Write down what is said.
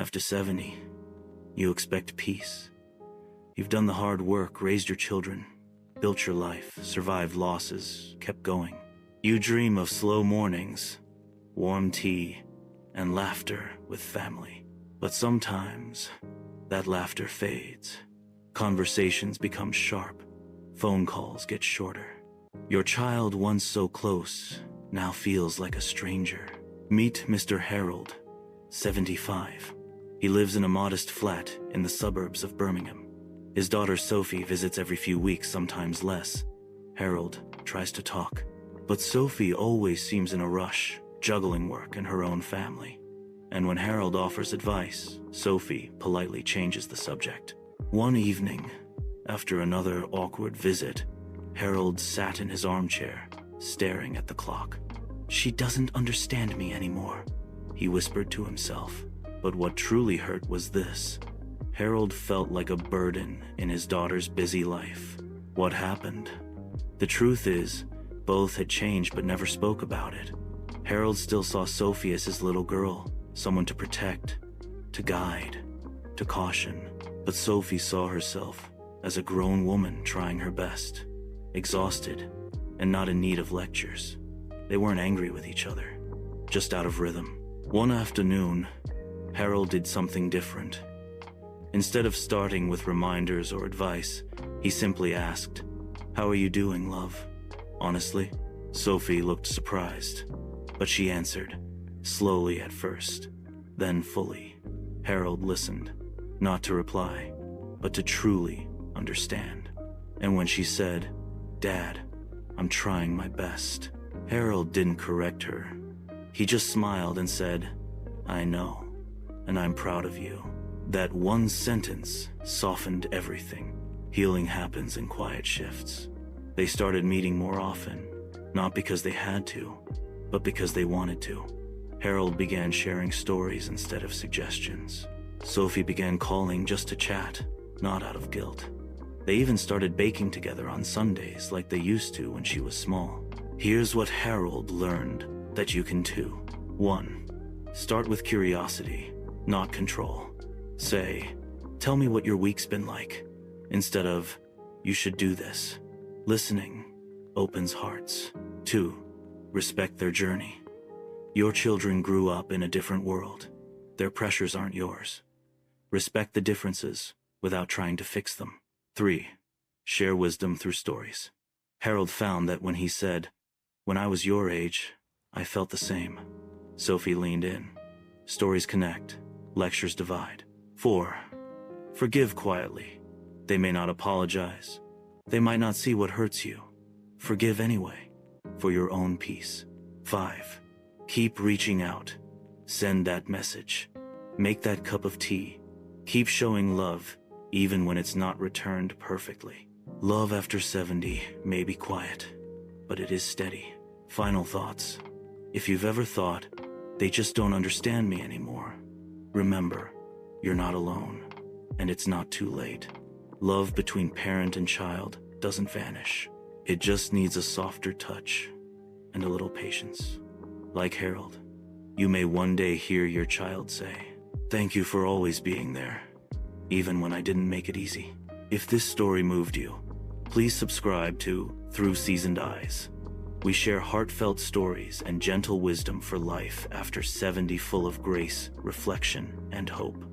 After 70, you expect peace. You've done the hard work, raised your children, built your life, survived losses, kept going. You dream of slow mornings, warm tea, and laughter with family. But sometimes, that laughter fades. Conversations become sharp. Phone calls get shorter. Your child, once so close, now feels like a stranger. Meet Mr. Harold, 75. He lives in a modest flat in the suburbs of Birmingham. His daughter Sophie visits every few weeks, sometimes less. Harold tries to talk, but Sophie always seems in a rush, juggling work and her own family. And when Harold offers advice, Sophie politely changes the subject. One evening, after another awkward visit, Harold sat in his armchair, staring at the clock. "She doesn't understand me anymore," he whispered to himself. But what truly hurt was this. Harold felt like a burden in his daughter's busy life. What happened? The truth is, both had changed but never spoke about it. Harold still saw Sophie as his little girl, someone to protect, to guide, to caution. But Sophie saw herself as a grown woman trying her best, exhausted, and not in need of lectures. They weren't angry with each other, just out of rhythm. One afternoon, Harold did something different. Instead of starting with reminders or advice, he simply asked, "How are you doing, love?" Honestly, Sophie looked surprised, but she answered, slowly at first, then fully. Harold listened, not to reply, but to truly understand. And when she said, "Dad, I'm trying my best," Harold didn't correct her. He just smiled and said, "I know, and I'm proud of you." That one sentence softened everything. Healing happens in quiet shifts. They started meeting more often, not because they had to, but because they wanted to. Harold began sharing stories instead of suggestions. Sophie began calling just to chat, not out of guilt. They even started baking together on Sundays like they used to when she was small. Here's what Harold learned that you can too. 1. Start with curiosity, not control. Say, "Tell me what your week's been like," instead of, "You should do this." Listening opens hearts. 2. Respect their journey. Your children grew up in a different world. Their pressures aren't yours. Respect the differences without trying to fix them. 3. Share wisdom through stories. Harold found that when he said, "When I was your age, I felt the same," Sophie leaned in. Stories connect, lectures divide. 4. Forgive quietly. They may not apologize. They might not see what hurts you. Forgive anyway, for your own peace. 5. Keep reaching out. Send that message. Make that cup of tea. Keep showing love, even when it's not returned perfectly. Love after 70 may be quiet, but it is steady. Final thoughts. If you've ever thought, "They just don't understand me anymore," remember, you're not alone, and it's not too late. Love between parent and child doesn't vanish. It just needs a softer touch and a little patience. Like Harold, you may one day hear your child say, "Thank you for always being there, even when I didn't make it easy." If this story moved you, please subscribe to Through Seasoned Eyes. We share heartfelt stories and gentle wisdom for life after 70, full of grace, reflection, and hope.